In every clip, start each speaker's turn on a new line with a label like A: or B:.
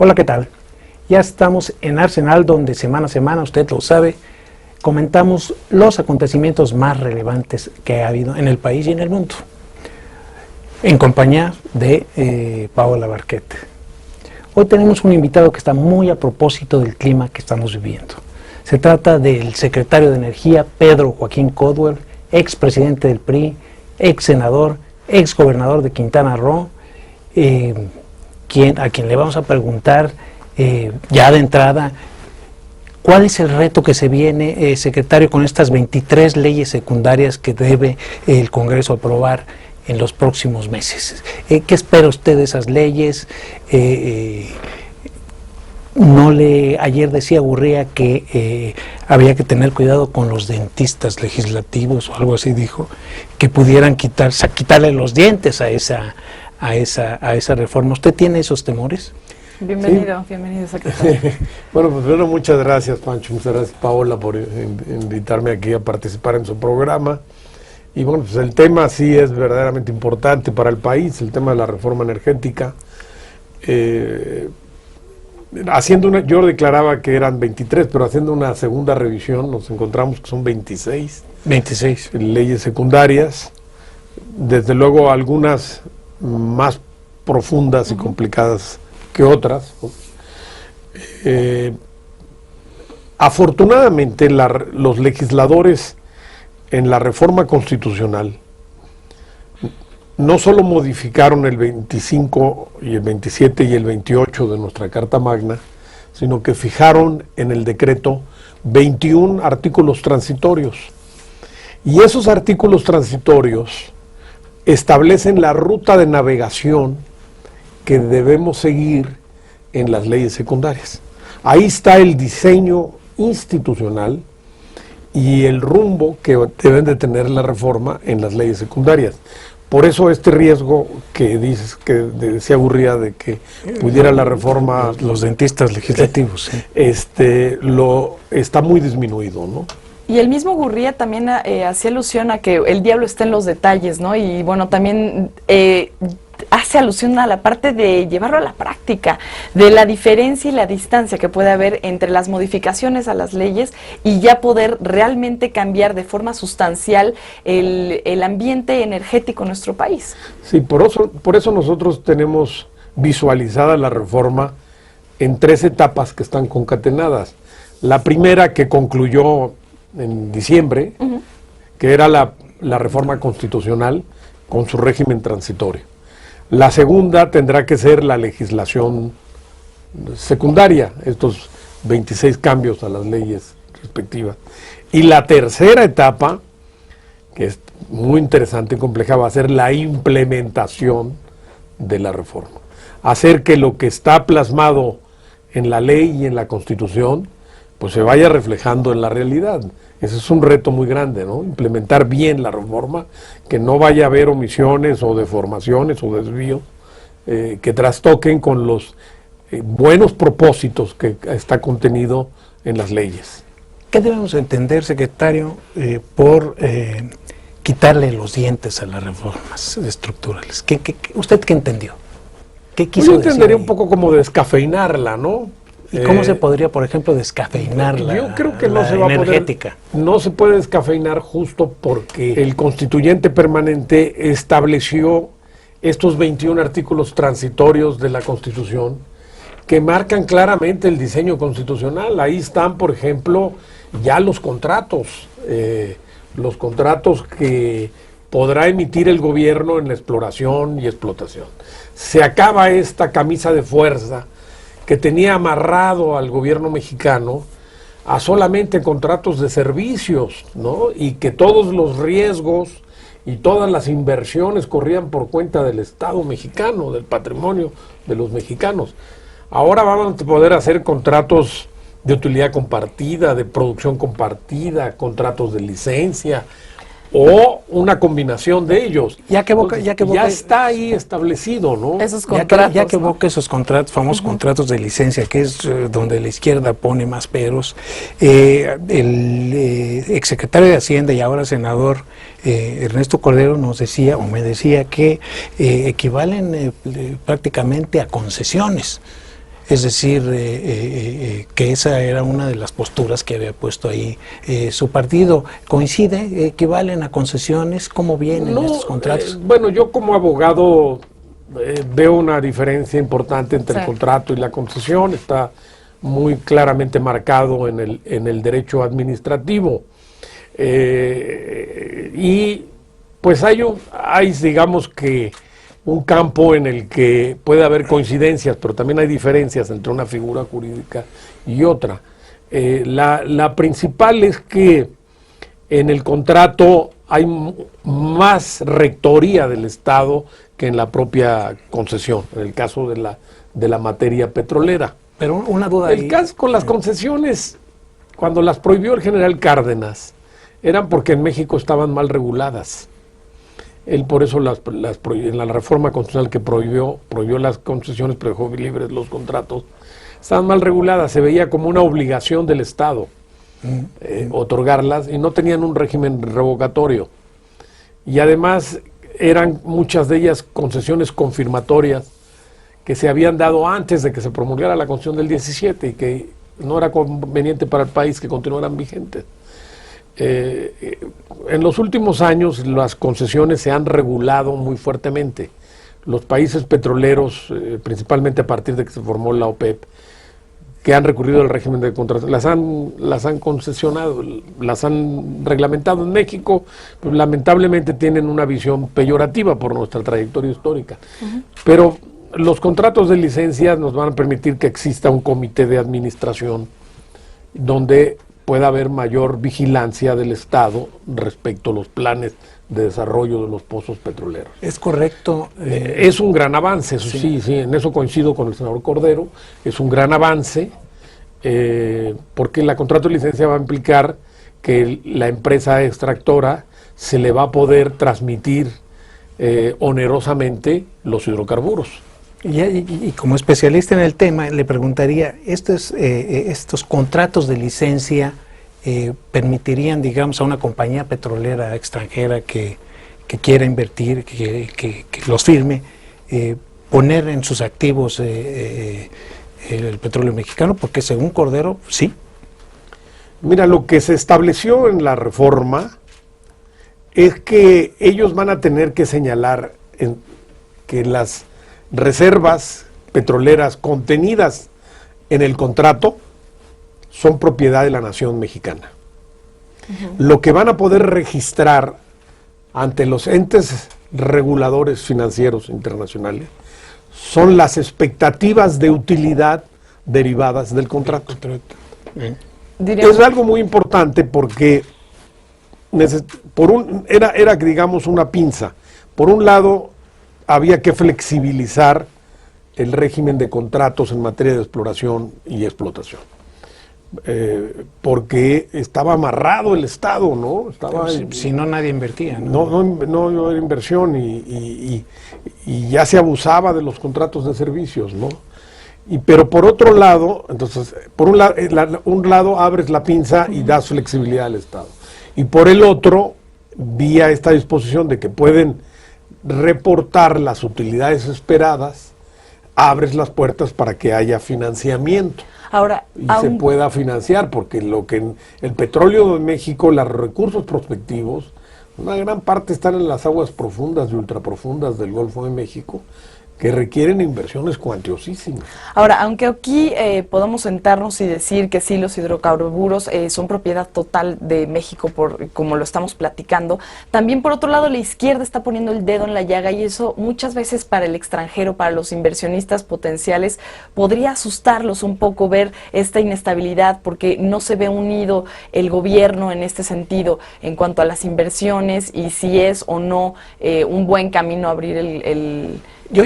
A: Hola, ¿qué tal? Ya estamos en Arsenal, donde semana a semana, usted lo sabe, comentamos los acontecimientos más relevantes que ha habido en el país y en el mundo, en compañía de Paola Barquete. Hoy tenemos un invitado que está muy a propósito del clima que estamos viviendo. Se trata del secretario de Energía, Pedro Joaquín Codwell, expresidente del PRI, ex senador, ex gobernador de Quintana Roo, a quien le vamos a preguntar ya de entrada, ¿cuál es el reto que se viene, secretario, con estas 23 leyes secundarias que debe el Congreso aprobar en los próximos meses? ¿Qué espera usted de esas leyes? Ayer decía Gurría que había que tener cuidado con los dentistas legislativos o algo así dijo, que pudieran quitarle los dientes a esa reforma. ¿Usted tiene esos temores?
B: Bienvenido, sí. Bienvenido, secretario.
C: Bueno, pues bueno, muchas gracias, Pancho, muchas gracias, Paola, por invitarme aquí a participar en su programa. Y bueno, pues el tema sí es verdaderamente importante para el país, el tema de la reforma energética. Yo declaraba que eran 23, pero haciendo una segunda revisión nos encontramos que son 26.
A: 26.
C: Leyes secundarias, desde luego algunas más profundas y complicadas que otras. Afortunadamente los legisladores en la reforma constitucional no solo modificaron el 25 y el 27 y el 28 de nuestra Carta Magna, sino que fijaron en el decreto 21 artículos transitorios. Y esos artículos transitorios establecen la ruta de navegación que debemos seguir en las leyes secundarias. Ahí está el diseño institucional y el rumbo que deben de tener la reforma en las leyes secundarias. Por eso este riesgo que decía Gurría de que pudiera la reforma...
A: Los dentistas legislativos. Sí.
C: Está muy disminuido, ¿no?
B: Y el mismo Gurría también hacía alusión a que el diablo está en los detalles, ¿no? Y bueno, también hace alusión a la parte de llevarlo a la práctica, de la diferencia y la distancia que puede haber entre las modificaciones a las leyes y ya poder realmente cambiar de forma sustancial el ambiente energético en nuestro país.
C: Sí, por eso nosotros tenemos visualizada la reforma en 3 etapas que están concatenadas. La primera, que concluyó en diciembre, que era la reforma constitucional con su régimen transitorio. La segunda tendrá que ser la legislación secundaria, estos 26 cambios a las leyes respectivas. Y la tercera etapa, que es muy interesante y compleja, va a ser la implementación de la reforma. Hacer que lo que está plasmado en la ley y en la Constitución pues se vaya reflejando en la realidad. Ese es un reto muy grande, ¿no? Implementar bien la reforma, que no vaya a haber omisiones o deformaciones o desvíos que trastoquen con los buenos propósitos que está contenido en las leyes.
A: ¿Qué debemos entender, secretario, por quitarle los dientes a las reformas estructurales? ¿Usted qué entendió? ¿Qué quiso decir?
C: Yo entendería un poco como descafeinarla, ¿no?
A: ¿Y cómo se podría, por ejemplo, descafeinar
C: Yo creo que no se va
A: energética?
C: No se puede descafeinar justo porque el constituyente permanente estableció estos 21 artículos transitorios de la Constitución que marcan claramente el diseño constitucional. Ahí están, por ejemplo, ya los contratos que podrá emitir el gobierno en la exploración y explotación. Se acaba esta camisa de fuerza que tenía amarrado al gobierno mexicano a solamente contratos de servicios, ¿no? Y que todos los riesgos y todas las inversiones corrían por cuenta del Estado mexicano, del patrimonio de los mexicanos. Ahora vamos a poder hacer contratos de utilidad compartida, de producción compartida, contratos de licencia, o una combinación de ellos. Ya está ahí establecido, ¿no?
B: Esos contratos,
A: ya que evoca esos contratos, famosos contratos de licencia, que es donde la izquierda pone más peros, el exsecretario de Hacienda y ahora senador Ernesto Cordero nos decía, o me decía, que equivalen prácticamente a concesiones. Es decir, que esa era una de las posturas que había puesto ahí su partido. ¿Coincide? ¿Equivalen a concesiones? ¿Cómo vienen estos contratos?
C: Bueno, yo como abogado veo una diferencia importante entre el contrato y la concesión. Está muy claramente marcado en el derecho administrativo. Y pues hay digamos que un campo en el que puede haber coincidencias, pero también hay diferencias entre una figura jurídica y otra. La principal es que en el contrato hay más rectoría del Estado que en la propia concesión, en el caso de la materia petrolera.
A: Pero una duda ahí.
C: El caso con las concesiones, cuando las prohibió el general Cárdenas, eran porque en México estaban mal reguladas. Él por eso en la reforma constitucional que prohibió las concesiones, pero dejó libres los contratos, estaban mal reguladas, se veía como una obligación del Estado otorgarlas y no tenían un régimen revocatorio. Y además eran muchas de ellas concesiones confirmatorias que se habían dado antes de que se promulgara la Constitución del 17 y que no era conveniente para el país que continuaran vigentes. En los últimos años las concesiones se han regulado muy fuertemente. Los países petroleros, principalmente a partir de que se formó la OPEP, que han recurrido al régimen de contratos, las han concesionado, las han reglamentado. En México, pues, lamentablemente tienen una visión peyorativa por nuestra trayectoria histórica. Pero los contratos de licencia nos van a permitir que exista un comité de administración donde pueda haber mayor vigilancia del Estado respecto a los planes de desarrollo de los pozos petroleros.
A: Es correcto.
C: Es un gran avance, eso sí, en eso coincido con el senador Cordero, es un gran avance, porque la contrato de licencia va a implicar que la empresa extractora se le va a poder transmitir onerosamente los hidrocarburos.
A: Y como especialista en el tema, le preguntaría, ¿estos contratos de licencia permitirían, digamos, a una compañía petrolera extranjera que quiera invertir, que los firme, poner en sus activos el petróleo mexicano? Porque según Cordero, sí.
C: Mira, lo que se estableció en la reforma es que ellos van a tener que señalar que las reservas petroleras contenidas en el contrato son propiedad de la nación mexicana. Lo que van a poder registrar ante los entes reguladores financieros internacionales son las expectativas de utilidad derivadas del contrato. Es algo muy importante porque era digamos una pinza. Por un lado, había que flexibilizar el régimen de contratos en materia de exploración y explotación, porque estaba amarrado el Estado, ¿no?
A: Si no, nadie invertía,
C: no era inversión y ya se abusaba de los contratos de servicios, ¿no? Pero por otro lado, entonces, por un lado abres la pinza y das flexibilidad al Estado, y por el otro, vía esta disposición de que pueden reportar las utilidades esperadas, abres las puertas para que haya financiamiento.
B: Ahora,
C: y se pueda financiar, porque el petróleo de México, los recursos prospectivos, una gran parte están en las aguas profundas y ultraprofundas del Golfo de México, que requieren inversiones cuantiosísimas.
B: Ahora, aunque aquí podamos sentarnos y decir que sí, los hidrocarburos son propiedad total de México, como lo estamos platicando, también por otro lado la izquierda está poniendo el dedo en la llaga, y eso muchas veces para el extranjero, para los inversionistas potenciales, podría asustarlos un poco ver esta inestabilidad, porque no se ve unido el gobierno en este sentido en cuanto a las inversiones y si es o no un buen camino abrir
A: Yo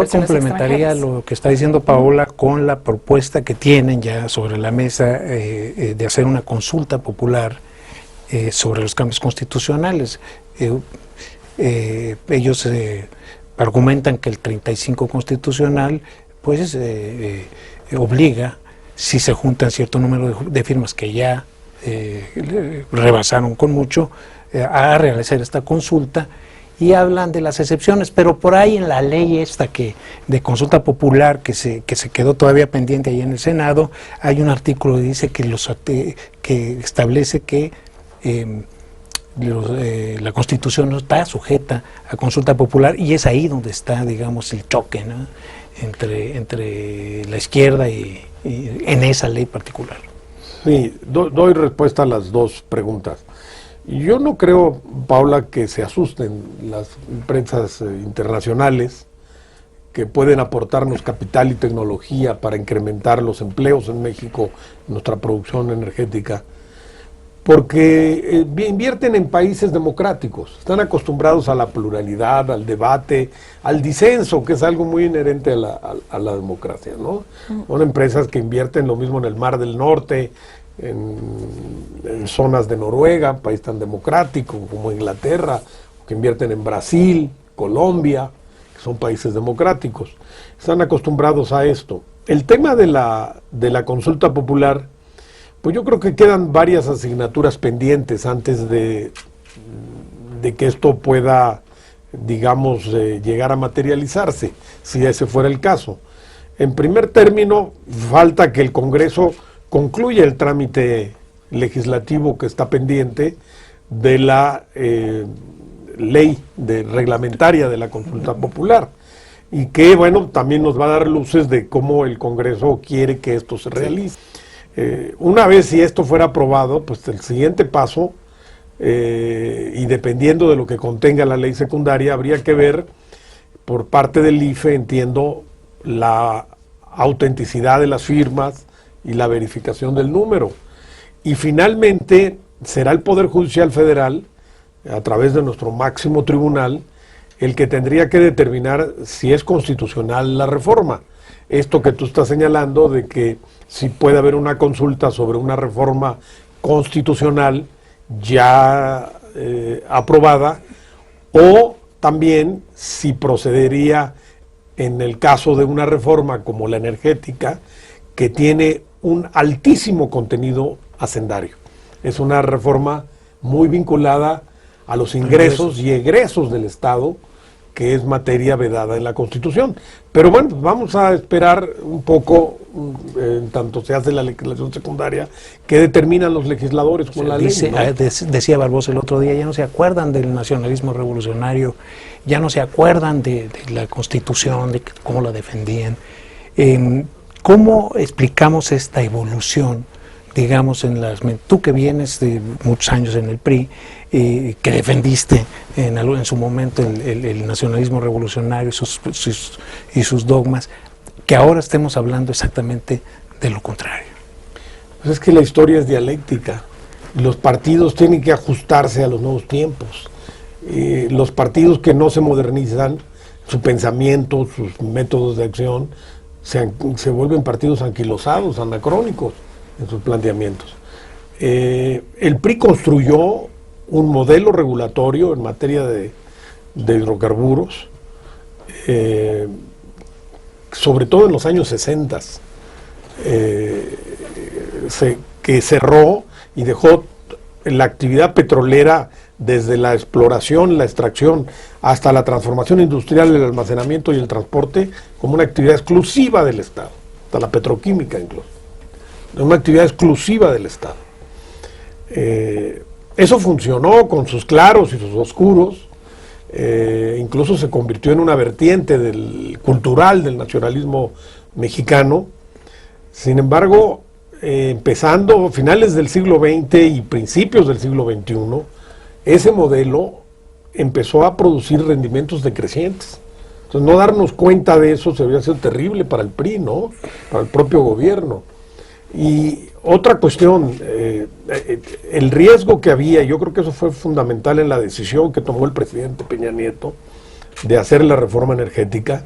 A: complementaría lo que está diciendo Paola con la propuesta que tienen ya sobre la mesa de hacer una consulta popular sobre los cambios constitucionales. Ellos argumentan que el 35 constitucional pues obliga, si se juntan cierto número de firmas que ya rebasaron con mucho, a realizar esta consulta, y hablan de las excepciones, pero por ahí en la ley esta de consulta popular que se quedó todavía pendiente ahí en el Senado, hay un artículo que dice que establece que la Constitución no está sujeta a consulta popular, y es ahí donde está, digamos, el choque, ¿no?, entre la izquierda y en esa ley particular.
C: Sí, doy respuesta a las dos preguntas. Yo no creo, Paula, que se asusten las empresas internacionales que pueden aportarnos capital y tecnología para incrementar los empleos en México, nuestra producción energética, porque invierten en países democráticos, están acostumbrados a la pluralidad, al debate, al disenso, que es algo muy inherente a la democracia, ¿no? Son empresas que invierten lo mismo en el Mar del Norte, en zonas de Noruega, país tan democrático como Inglaterra, que invierten en Brasil, Colombia, que son países democráticos. Están acostumbrados a esto. El tema de la consulta popular, pues yo creo que quedan varias asignaturas pendientes antes de que esto pueda, digamos, llegar a materializarse, si ese fuera el caso. En primer término, falta que el Congreso concluya el trámite legislativo que está pendiente de la ley reglamentaria de la consulta popular, y que, bueno, también nos va a dar luces de cómo el Congreso quiere que esto se realice. Una vez si esto fuera aprobado, pues el siguiente paso, y dependiendo de lo que contenga la ley secundaria, habría que ver por parte del IFE, entiendo, la autenticidad de las firmas y la verificación del número. Y finalmente será el Poder Judicial Federal, a través de nuestro máximo tribunal, el que tendría que determinar si es constitucional la reforma. Esto que tú estás señalando de que si puede haber una consulta sobre una reforma constitucional ya aprobada, o también si procedería en el caso de una reforma como la energética, que tiene un altísimo contenido hacendario. Es una reforma muy vinculada a los ingresos y egresos del Estado, que es materia vedada en la Constitución. Pero bueno, vamos a esperar un poco, en tanto se hace la legislación secundaria, que determinan los legisladores con la ley, ¿no?
A: Decía Barbosa el otro día, ya no se acuerdan del nacionalismo revolucionario, ya no se acuerdan de la Constitución, de cómo la defendían. ¿Cómo explicamos esta evolución, digamos, tú que vienes de muchos años en el PRI, que defendiste en su momento el nacionalismo revolucionario y sus dogmas, que ahora estemos hablando exactamente de lo contrario?
C: Pues es que la historia es dialéctica. Los partidos tienen que ajustarse a los nuevos tiempos. Los partidos que no se modernizan, su pensamiento, sus métodos de acción, se vuelven partidos anquilosados, anacrónicos en sus planteamientos. El PRI construyó un modelo regulatorio en materia de hidrocarburos, sobre todo en los años 60, que cerró y dejó la actividad petrolera, desde la exploración, la extracción, hasta la transformación industrial, el almacenamiento y el transporte, como una actividad exclusiva del Estado, hasta la petroquímica incluso, una actividad exclusiva del Estado. Eso funcionó con sus claros y sus oscuros, incluso se convirtió en una vertiente cultural del nacionalismo mexicano. Sin embargo, empezando finales del siglo XX y principios del siglo XXI, ese modelo empezó a producir rendimientos decrecientes. Entonces, no darnos cuenta de eso sería ser terrible para el PRI, ¿no? Para el propio gobierno. Y otra cuestión, el riesgo que había, yo creo que eso fue fundamental en la decisión que tomó el presidente Peña Nieto de hacer la reforma energética.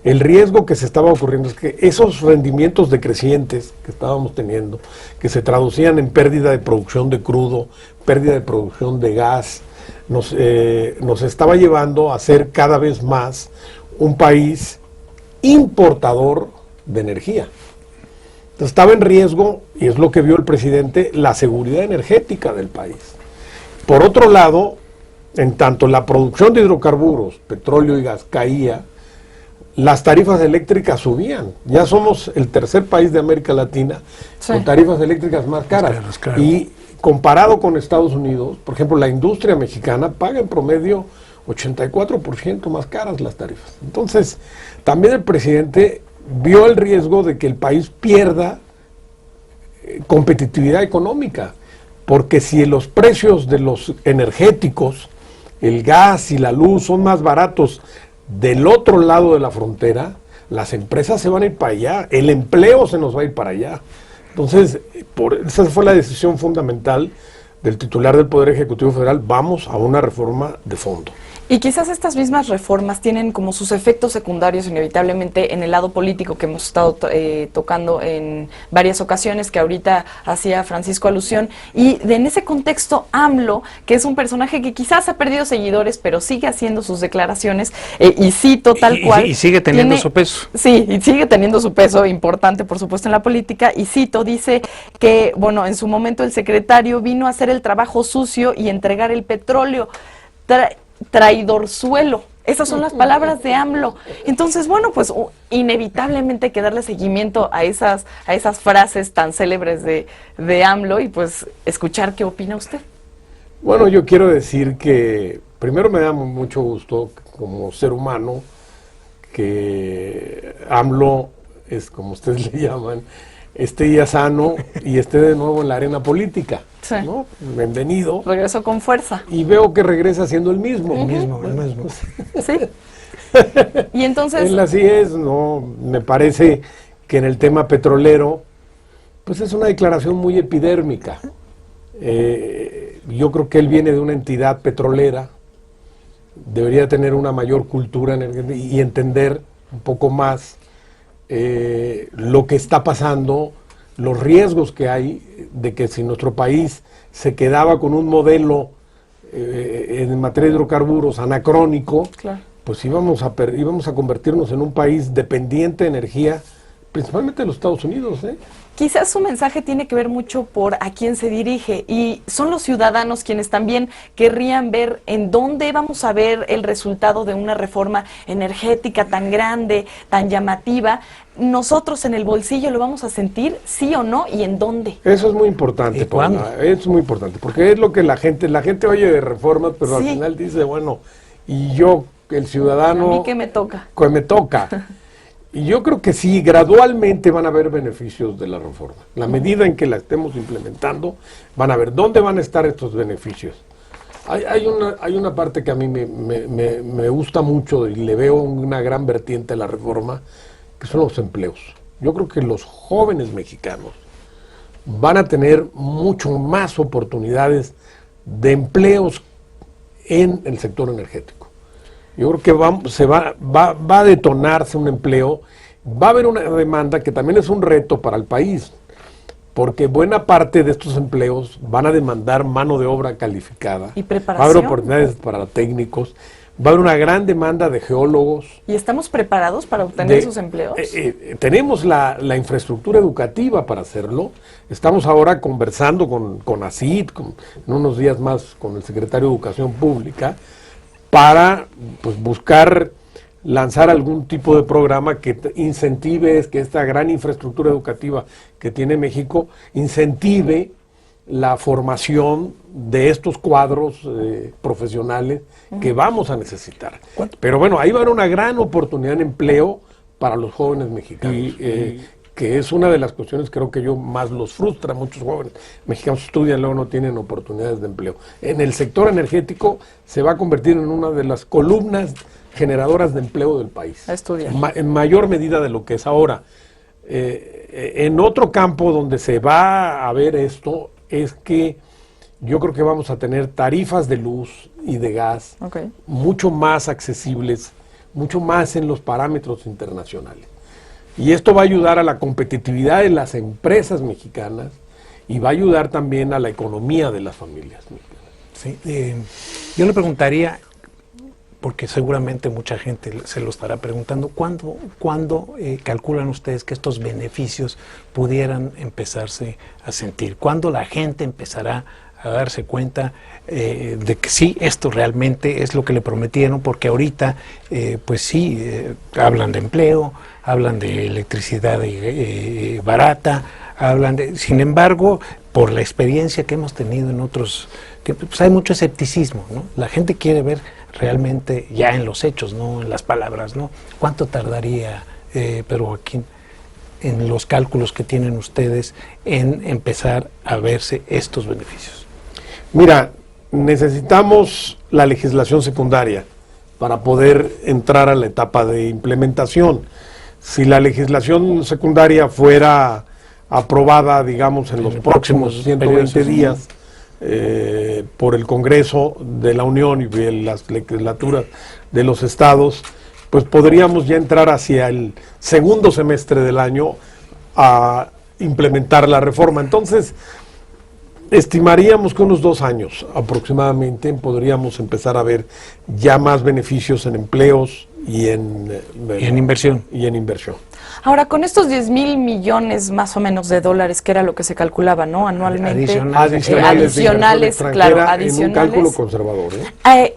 C: El riesgo que se estaba ocurriendo es que esos rendimientos decrecientes que estábamos teniendo, que se traducían en pérdida de producción de crudo, pérdida de producción de gas, nos estaba llevando a ser cada vez más un país importador de energía. Entonces, estaba en riesgo, y es lo que vio el presidente, la seguridad energética del país. Por otro lado, en tanto la producción de hidrocarburos, petróleo y gas caía, las tarifas eléctricas subían. Ya somos el tercer país de América Latina con tarifas eléctricas más caras.
A: Claro.
C: Y comparado con Estados Unidos, por ejemplo, la industria mexicana paga en promedio 84% más caras las tarifas. Entonces, también el presidente vio el riesgo de que el país pierda competitividad económica, porque si los precios de los energéticos, el gas y la luz son más baratos del otro lado de la frontera, las empresas se van a ir para allá, el empleo se nos va a ir para allá. Entonces, esa fue la decisión fundamental del titular del Poder Ejecutivo Federal: vamos a una reforma de fondo.
B: Y quizás estas mismas reformas tienen como sus efectos secundarios inevitablemente en el lado político que hemos estado tocando en varias ocasiones, que ahorita hacía Francisco alusión, y en ese contexto AMLO, que es un personaje que quizás ha perdido seguidores, pero sigue haciendo sus declaraciones, y cito tal cual.
A: Y sigue teniendo su peso.
B: Sí, y sigue teniendo su peso importante, por supuesto, en la política, y cito, dice que, bueno, en su momento el secretario vino a hacer el trabajo sucio y entregar el petróleo. Traidorzuelo. Esas son las palabras de AMLO. Entonces, bueno, pues inevitablemente hay que darle seguimiento a esas frases tan célebres de AMLO y pues escuchar qué opina usted.
C: Bueno, yo quiero decir que primero me da mucho gusto como ser humano que AMLO, es como ustedes le llaman, esté ya sano y esté de nuevo en la arena política.
B: Sí.
C: ¿No? Bienvenido.
B: Regresó con fuerza.
C: Y veo que regresa siendo el mismo.
A: El mismo.
B: Sí. Y entonces...
C: Él así es, ¿no? Me parece que en el tema petrolero, pues es una declaración muy epidérmica. Yo creo que él viene de una entidad petrolera, debería tener una mayor cultura y entender un poco más lo que está pasando, los riesgos que hay de que si nuestro país se quedaba con un modelo en materia de hidrocarburos anacrónico,
B: Claro.
C: pues íbamos a convertirnos en un país dependiente de energía, principalmente de los Estados Unidos, ¿eh?
B: Quizás su mensaje tiene que ver mucho por a quién se dirige y son los ciudadanos quienes también querrían ver en dónde vamos a ver el resultado de una reforma energética tan grande, tan llamativa. Nosotros en el bolsillo lo vamos a sentir, sí o no, y en dónde.
C: Eso es muy importante,
A: ¿Y cuándo?
C: Paula, es muy importante, porque es lo que la gente oye de reformas, pero
B: Sí.
C: al final dice, bueno, y yo, el ciudadano,
B: ¿A mí qué me toca?
C: que me toca. Y yo creo que sí, gradualmente van a haber beneficios de la reforma. La medida en que la estemos implementando, van a ver dónde van a estar estos beneficios. Hay una parte que a mí me gusta mucho y le veo una gran vertiente a la reforma, que son los empleos. Yo creo que los jóvenes mexicanos van a tener mucho más oportunidades de empleos en el sector energético. Yo creo que va a detonarse un empleo, va a haber una demanda que también es un reto para el país, porque buena parte de estos empleos van a demandar mano de obra calificada.
B: Y preparación.
C: Va a haber oportunidades para técnicos, va a haber una gran demanda de geólogos.
B: ¿Y estamos preparados para obtener esos empleos?
C: Tenemos la infraestructura educativa para hacerlo. Estamos ahora conversando con ACID, en unos días más con el secretario de Educación Pública, para pues, buscar lanzar algún tipo de programa que incentive, que esta gran infraestructura educativa que tiene México, incentive la formación de estos cuadros profesionales que vamos a necesitar. Pero bueno, ahí va a haber una gran oportunidad de empleo para los jóvenes mexicanos, que es una de las cuestiones creo que yo más los frustra. Muchos jóvenes mexicanos estudian, luego no tienen oportunidades de empleo. En el sector energético se va a convertir en una de las columnas generadoras de empleo del país.
B: A estudiar.
C: En mayor medida de lo que es ahora. En otro campo donde se va a ver esto es que yo creo que vamos a tener tarifas de luz y de gas mucho más accesibles, mucho más en los parámetros internacionales. Y esto va a ayudar a la competitividad de las empresas mexicanas y va a ayudar también a la economía de las familias mexicanas.
A: Sí, yo le preguntaría, porque seguramente mucha gente se lo estará preguntando, ¿cuándo calculan ustedes que estos beneficios pudieran empezarse a sentir? ¿Cuándo la gente empezará a darse cuenta de que sí, esto realmente es lo que le prometieron, porque ahorita, pues sí, hablan de empleo, hablan de electricidad barata, sin embargo, por la experiencia que hemos tenido en otros, pues hay mucho escepticismo, ¿no? La gente quiere ver realmente ya en los hechos, no en las palabras, ¿no? ¿Cuánto tardaría, Pedro Joaquín, en los cálculos que tienen ustedes en empezar a verse estos beneficios?
C: Mira, necesitamos la legislación secundaria para poder entrar a la etapa de implementación. Si la legislación secundaria fuera aprobada, digamos, en los próximos 120 días por el Congreso de la Unión y las legislaturas de los estados, pues podríamos ya entrar hacia el segundo semestre del año a implementar la reforma. Entonces, estimaríamos que unos 2 años aproximadamente podríamos empezar a ver ya más beneficios en empleos y en
A: inversión.
B: Ahora, con estos 10,000 millones más o menos de dólares, que era lo que se calculaba, ¿no? Anualmente.
C: Adicionales,
B: claro, adicionales.
C: En un cálculo conservador.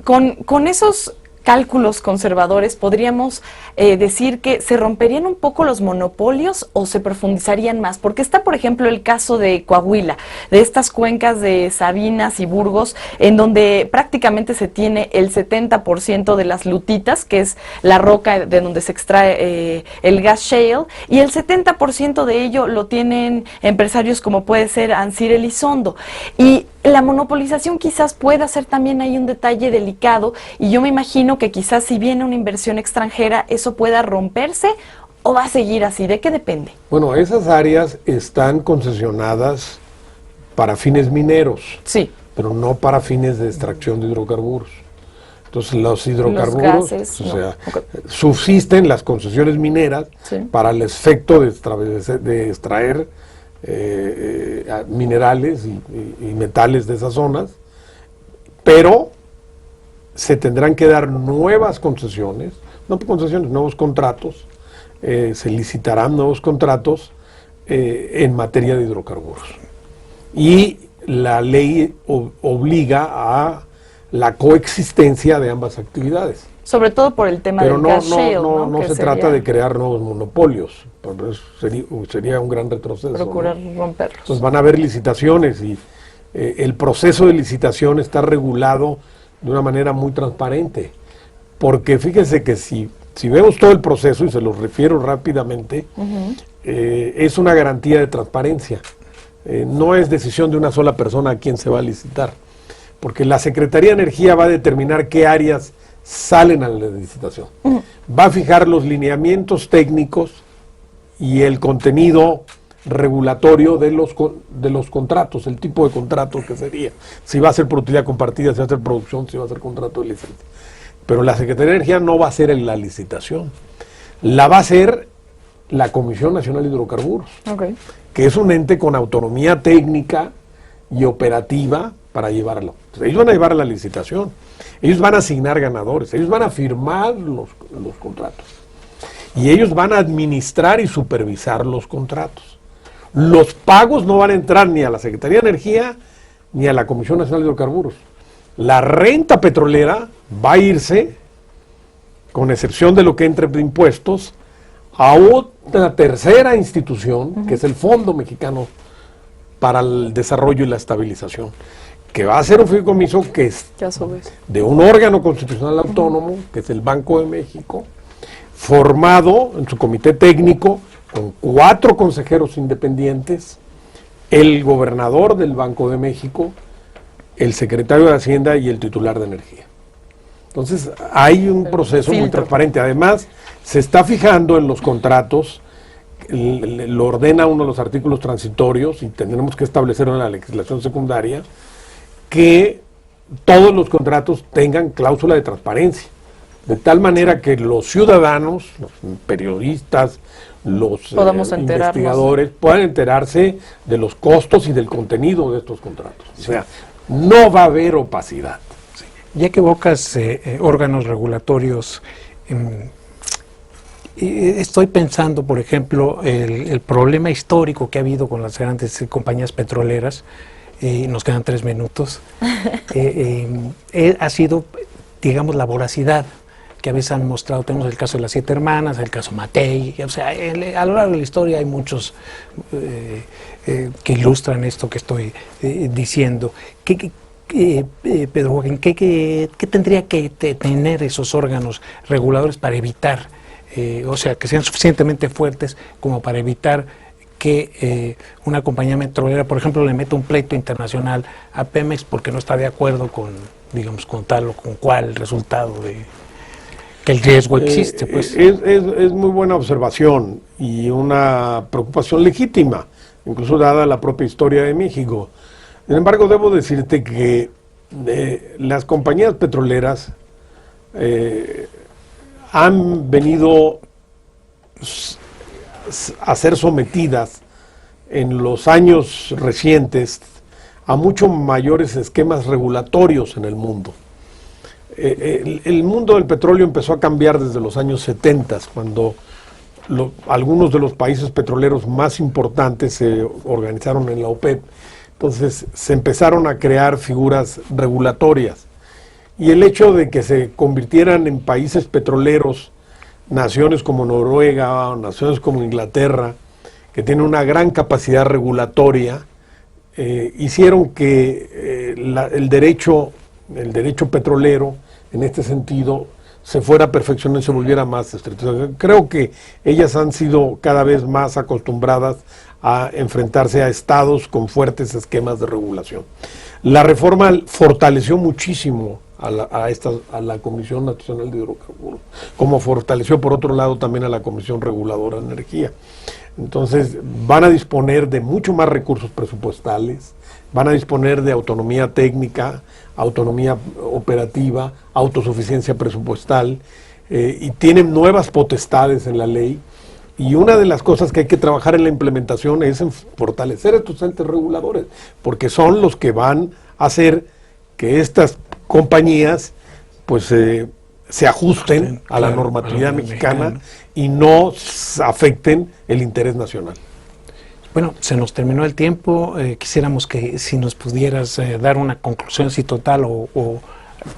B: Con esos cálculos conservadores, ¿podríamos decir que se romperían un poco los monopolios o se profundizarían más? Porque está, por ejemplo, el caso de Coahuila, de estas cuencas de Sabinas y Burgos, en donde prácticamente se tiene el 70% de las lutitas, que es la roca de donde se extrae el gas shale, y el 70% de ello lo tienen empresarios como puede ser Ansir Elizondo. Y la monopolización quizás pueda ser también ahí un detalle delicado, y yo me imagino que quizás si viene una inversión extranjera, eso pueda romperse o va a seguir así. ¿De qué depende?
C: Bueno, esas áreas están concesionadas para fines mineros,
B: sí,
C: pero no para fines de extracción de hidrocarburos. Entonces los hidrocarburos,
B: gases,
C: subsisten las concesiones mineras para el efecto de extraer minerales y metales de esas zonas, pero se tendrán que dar nuevas concesiones, nuevos contratos, se licitarán nuevos contratos en materia de hidrocarburos. Y la ley obliga a la coexistencia de ambas actividades.
B: Sobre todo por el tema del gas shale, ¿no?
C: No se trata de crear nuevos monopolios, eso sería un gran retroceso.
B: Procurar romperlos.
C: Entonces van a haber licitaciones y el proceso de licitación está regulado de una manera muy transparente, porque fíjense que si vemos todo el proceso, y se los refiero rápidamente, es una garantía de transparencia. No es decisión de una sola persona a quién se va a licitar, porque la Secretaría de Energía va a determinar qué áreas salen a la licitación. Va a fijar los lineamientos técnicos y el contenido regulatorio de los contratos, el tipo de contrato que sería, si va a ser por utilidad compartida, si va a ser producción, si va a ser contrato de licencia. Pero la Secretaría de Energía no va a hacer la licitación, la va a hacer la Comisión Nacional de Hidrocarburos, que es un ente con autonomía técnica y operativa para llevarlo. Entonces, ellos van a llevar a la licitación, ellos van a asignar ganadores, ellos van a firmar los contratos y ellos van a administrar y supervisar los contratos. Los pagos no van a entrar ni a la Secretaría de Energía ni a la Comisión Nacional de Hidrocarburos. La renta petrolera va a irse, con excepción de lo que entre de impuestos, a otra tercera institución, que es el Fondo Mexicano para el Desarrollo y la Estabilización, que va a ser un fideicomiso que es de un órgano constitucional autónomo, que es el Banco de México, formado en su comité técnico con 4 consejeros independientes, el gobernador del Banco de México, el secretario de Hacienda y el titular de Energía. Entonces hay un proceso muy transparente. Además, se está fijando en los contratos, lo ordena uno de los artículos transitorios y tendremos que establecerlo en la legislación secundaria, que todos los contratos tengan cláusula de transparencia, de tal manera que los ciudadanos, los periodistas, los investigadores puedan enterarse de los costos y del contenido de estos contratos. O sea, no va a haber opacidad.
A: Sí. Ya que evocas órganos regulatorios, estoy pensando, por ejemplo, el problema histórico que ha habido con las grandes compañías petroleras, nos quedan 3 minutos. Ha sido, digamos, la voracidad que a veces han mostrado. Tenemos el caso de las 7 hermanas, el caso Matei, o sea, a lo largo de la historia hay muchos que ilustran esto que estoy diciendo. Pedro Joaquín, ¿qué tendría que tener esos órganos reguladores para evitar, o sea, que sean suficientemente fuertes como para evitar que una compañía petrolera, por ejemplo, le meta un pleito internacional a Pemex porque no está de acuerdo con, digamos, con tal o con cual resultado de que el riesgo existe? Pues
C: Es muy buena observación y una preocupación legítima, incluso dada la propia historia de México. Sin embargo, debo decirte que las compañías petroleras han venido a ser sometidas en los años recientes a mucho mayores esquemas regulatorios en el mundo. El mundo del petróleo empezó a cambiar desde los años 70, cuando algunos de los países petroleros más importantes se organizaron en la OPEP. Entonces se empezaron a crear figuras regulatorias. Y el hecho de que se convirtieran en países petroleros, naciones como Noruega, naciones como Inglaterra, que tienen una gran capacidad regulatoria, hicieron que el derecho petrolero, en este sentido, se fuera perfeccionando y se volviera más estricto. Creo que ellas han sido cada vez más acostumbradas a enfrentarse a estados con fuertes esquemas de regulación. La reforma fortaleció muchísimo a la Comisión Nacional de Hidrocarburos, como fortaleció por otro lado también a la Comisión Reguladora de Energía. Entonces van a disponer de mucho más recursos presupuestales, van a disponer de autonomía técnica, autonomía operativa, autosuficiencia presupuestal, y tienen nuevas potestades en la ley. Y una de las cosas que hay que trabajar en la implementación es en fortalecer estos entes reguladores, porque son los que van a hacer que estas compañías pues se ajusten a la normatividad mexicana y no afecten el interés nacional.
A: bueno, se nos terminó el tiempo. Quisiéramos que si nos pudieras dar una conclusión, si total, o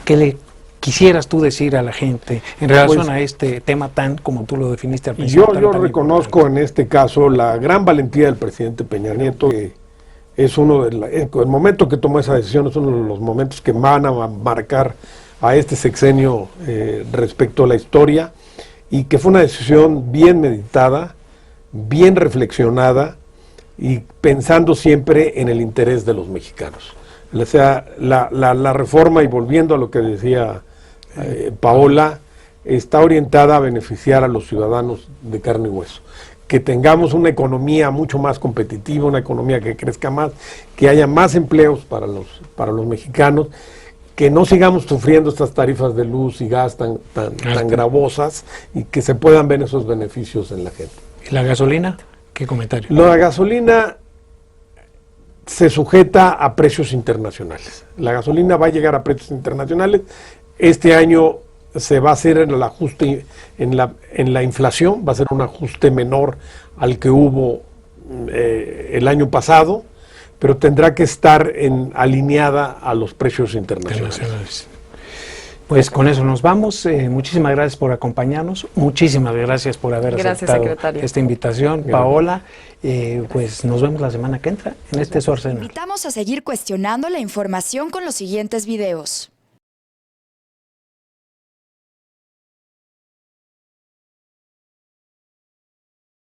A: qué le quisieras tú decir a la gente en relación a este tema tan, como tú lo definiste al principio.
C: Yo reconozco en este caso la gran valentía del presidente Peña Nieto, que es el momento que tomó esa decisión es uno de los momentos que van a marcar a este sexenio respecto a la historia, y que fue una decisión bien meditada, bien reflexionada y pensando siempre en el interés de los mexicanos. O sea, la reforma, y volviendo a lo que decía Paola, está orientada a beneficiar a los ciudadanos de carne y hueso. Que tengamos una economía mucho más competitiva, una economía que crezca más, que haya más empleos para los mexicanos, que no sigamos sufriendo estas tarifas de luz y gas tan gravosas, y que se puedan ver esos beneficios en la gente.
A: ¿Y la gasolina? ¿Qué comentario?
C: La gasolina se sujeta a precios internacionales. La gasolina va a llegar a precios internacionales. Este año se va a hacer el ajuste en la inflación, va a ser un ajuste menor al que hubo el año pasado, pero tendrá que estar alineada a los precios internacionales.
A: Pues con eso nos vamos. Muchísimas gracias por acompañarnos. Muchísimas gracias por haber aceptado esta invitación, gracias. Paola. Pues nos vemos la semana que entra en este Su Arsenal.
D: Invitamos a seguir cuestionando la información con los siguientes videos.